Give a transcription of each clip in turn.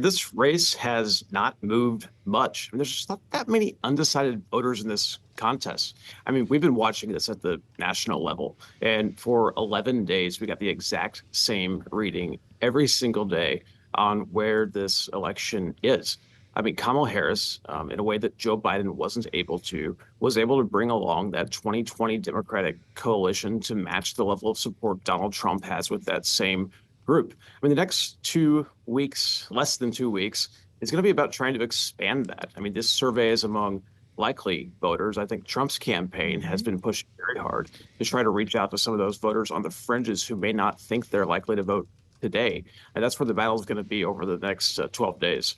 This race has not moved much. I mean, there's just not that many undecided voters in this contest. I mean, we've been watching this at the national level, and for 11 days, we got the exact same reading every single day on where this election is. I mean, Kamala Harris, in a way that Joe Biden wasn't able to, was able to bring along that 2020 Democratic coalition to match the level of support Donald Trump has with that same group. I mean, the next 2 weeks, less than 2 weeks, is going to be about trying to expand that. I mean, this survey is among likely voters. I think Trump's campaign has been pushing very hard to try to reach out to some of those voters on the fringes who may not think they're likely to vote today. And that's where the battle is going to be over the next 12 days.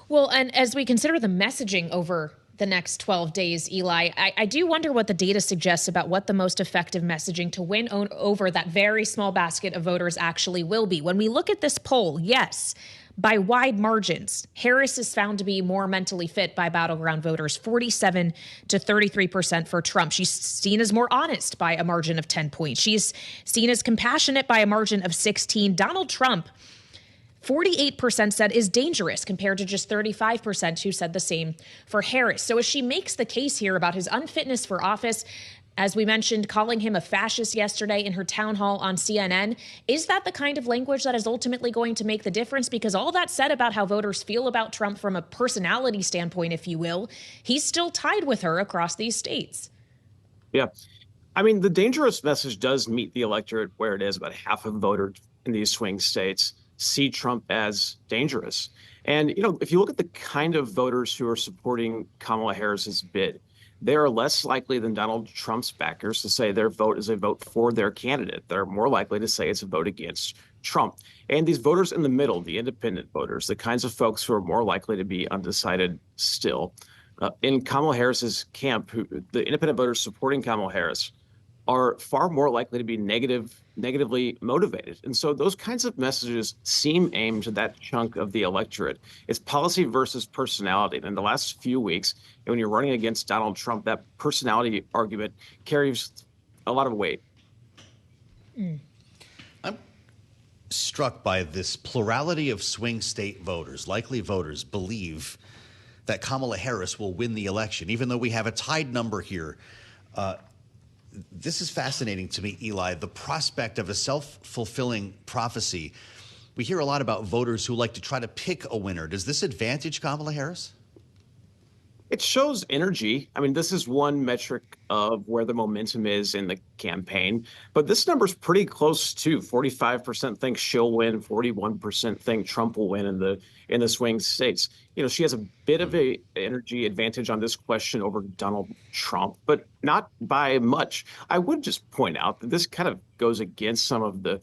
Well, and as we consider the messaging over the next 12 days, Eli, I do wonder what the data suggests about what the most effective messaging to win over that very small basket of voters actually will be. When we look at this poll, yes, by wide margins, Harris is found to be more mentally fit by battleground voters, 47 to 33% for Trump. She's seen as more honest by a margin of 10 points. She's seen as compassionate by a margin of 16. Donald Trump, 48% said is dangerous compared to just 35% who said the same for Harris. So as she makes the case here about his unfitness for office, as we mentioned, calling him a fascist yesterday in her town hall on CNN, is that the kind of language that is ultimately going to make the difference? Because all that said about how voters feel about Trump from a personality standpoint, if you will, he's still tied with her across these states. Yeah. I mean, the dangerous message does meet the electorate where it is. About half of voters in these swing states see Trump as dangerous. And, if you look at the kind of voters who are supporting Kamala Harris's bid, they are less likely than Donald Trump's backers to say their vote is a vote for their candidate. They're more likely to say it's a vote against Trump. And these voters in the middle, the independent voters, the kinds of folks who are more likely to be undecided still, in Kamala Harris's camp, the independent voters supporting Kamala Harris are far more likely to be negatively motivated. And so those kinds of messages seem aimed to that chunk of the electorate. It's policy versus personality. And in the last few weeks, when you're running against Donald Trump, that personality argument carries a lot of weight. I'm struck by this plurality of swing state voters, likely voters, believe that Kamala Harris will win the election, even though we have a tied number here. This is fascinating to me, Eli, the prospect of a self-fulfilling prophecy. We hear a lot about voters who like to try to pick a winner. Does this advantage Kamala Harris? It shows energy. I mean, this is one metric of where the momentum is in the campaign, but this number's pretty close too. 45% think she'll win, 41% think Trump will win in the swing states. She has a bit of a energy advantage on this question over Donald Trump, but not by much. I would just point out that this kind of goes against some of the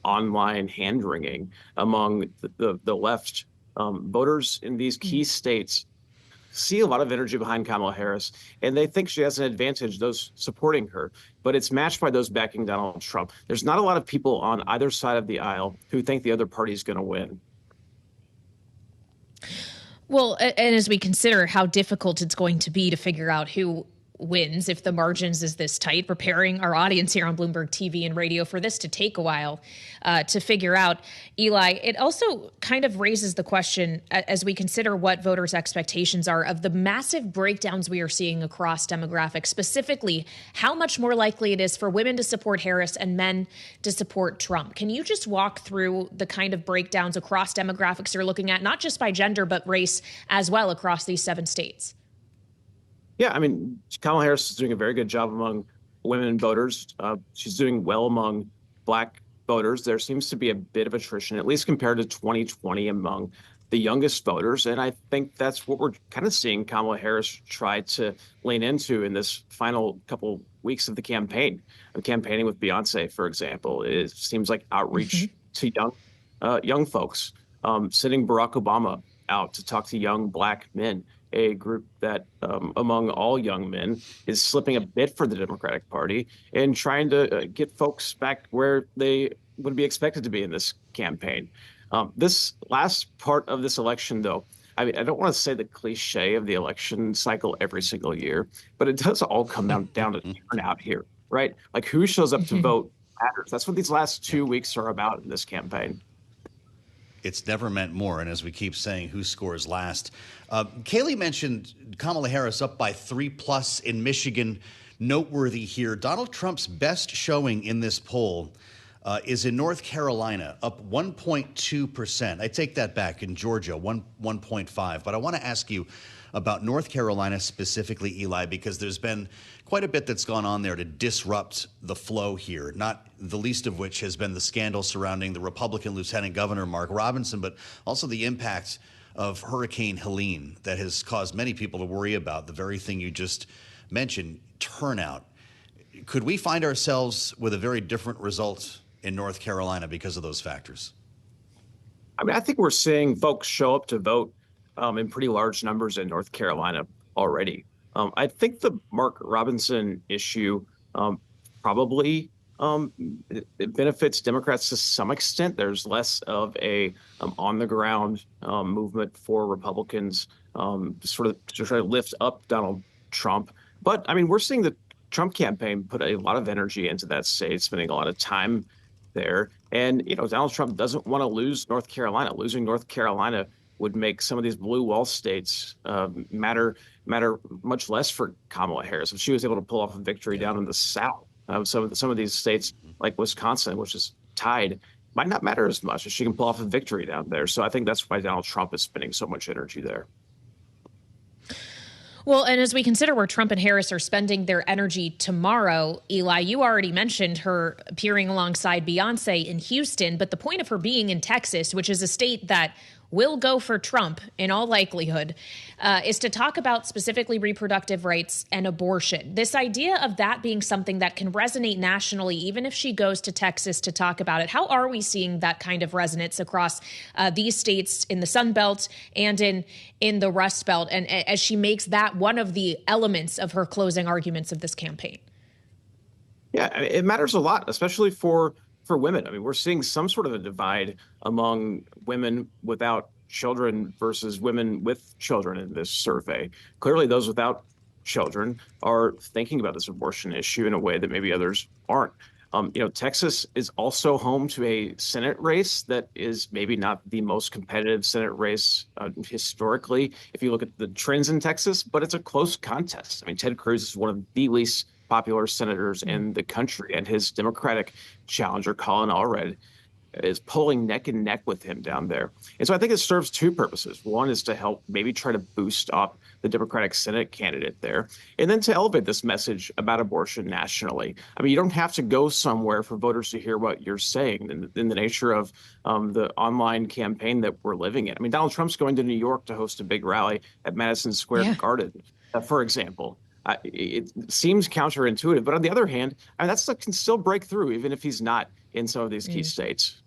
online hand-wringing among the left. Voters in these key states see a lot of energy behind Kamala Harris, and they think she has an advantage, those supporting her, but it's matched by those backing Donald Trump. There's not a lot of people on either side of the aisle who think the other party is going to win. Well, and as we consider how difficult it's going to be to figure out who wins if the margins is this tight, preparing our audience here on Bloomberg TV and radio for this to take a while to figure out, Eli, it also kind of raises the question as we consider what voters' expectations are of the massive breakdowns we are seeing across demographics, specifically how much more likely it is for women to support Harris and men to support Trump. Can you just walk through the kind of breakdowns across demographics you're looking at, not just by gender, but race as well across these 7 states? Yeah, I mean, Kamala Harris is doing a very good job among women voters. She's doing well among Black voters. There seems to be a bit of attrition, at least compared to 2020, among the youngest voters. And I think that's what we're kind of seeing Kamala Harris try to lean into in this final couple weeks of the campaign. Campaigning with Beyonce, for example, it seems like outreach to young folks, sending Barack Obama out to talk to young Black men, a group that among all young men is slipping a bit for the Democratic Party and trying to get folks back where they would be expected to be in this campaign. This last part of this election, though, I mean, I don't want to say the cliche of the election cycle every single year, but it does all come down to turnout here, right? Like who shows up to vote matters. That's what these last 2 weeks are about in this campaign. It's never meant more. And as we keep saying, who scores last? Kaylee mentioned Kamala Harris up by 3+ in Michigan. Noteworthy here, Donald Trump's best showing in this poll is in North Carolina, up 1.2%. I take that back. In Georgia, 1.5. But I want to ask you about North Carolina specifically, Eli, because there's been quite a bit that's gone on there to disrupt the flow here, not the least of which has been the scandal surrounding the Republican Lieutenant Governor Mark Robinson, but also the impact of Hurricane Helene that has caused many people to worry about the very thing you just mentioned, turnout. Could we find ourselves with a very different result in North Carolina because of those factors? I mean, I think we're seeing folks show up to vote in pretty large numbers in North Carolina already. I think the Mark Robinson issue probably it benefits Democrats to some extent. There's less of a on-the-ground movement for Republicans sort of to try to lift up Donald Trump. But I mean, we're seeing the Trump campaign put a lot of energy into that state, spending a lot of time there. And, Donald Trump doesn't want to lose North Carolina. Losing North Carolina would make some of these blue wall states matter much less for Kamala Harris. If she was able to pull off a victory down in the South, some of these states like Wisconsin, which is tied, might not matter as much if she can pull off a victory down there. So I think that's why Donald Trump is spending so much energy there. Well, and as we consider where Trump and Harris are spending their energy tomorrow, Eli, you already mentioned her appearing alongside Beyonce in Houston, but the point of her being in Texas, which is a state that will go for Trump in all likelihood, is to talk about specifically reproductive rights and abortion. This idea of that being something that can resonate nationally, even if she goes to Texas to talk about it. How are we seeing that kind of resonance across these states in the Sun Belt and in the Rust Belt? And as she makes that one of the elements of her closing arguments of this campaign? Yeah, it matters a lot, especially for women. I mean, we're seeing some sort of a divide among women without children versus women with children in this survey. Clearly, those without children are thinking about this abortion issue in a way that maybe others aren't. Texas is also home to a Senate race that is maybe not the most competitive Senate race historically, if you look at the trends in Texas, but it's a close contest. I mean, Ted Cruz is one of the least popular senators in the country, and his Democratic challenger, Colin Allred, is polling neck and neck with him down there. And so I think it serves two purposes. One is to help maybe try to boost up the Democratic Senate candidate there, and then to elevate this message about abortion nationally. I mean, you don't have to go somewhere for voters to hear what you're saying in the nature of the online campaign that we're living in. I mean, Donald Trump's going to New York to host a big rally at Madison Square Garden, for example. It seems counterintuitive, but on the other hand, I mean, that stuff can still break through, even if he's not in some of these key states.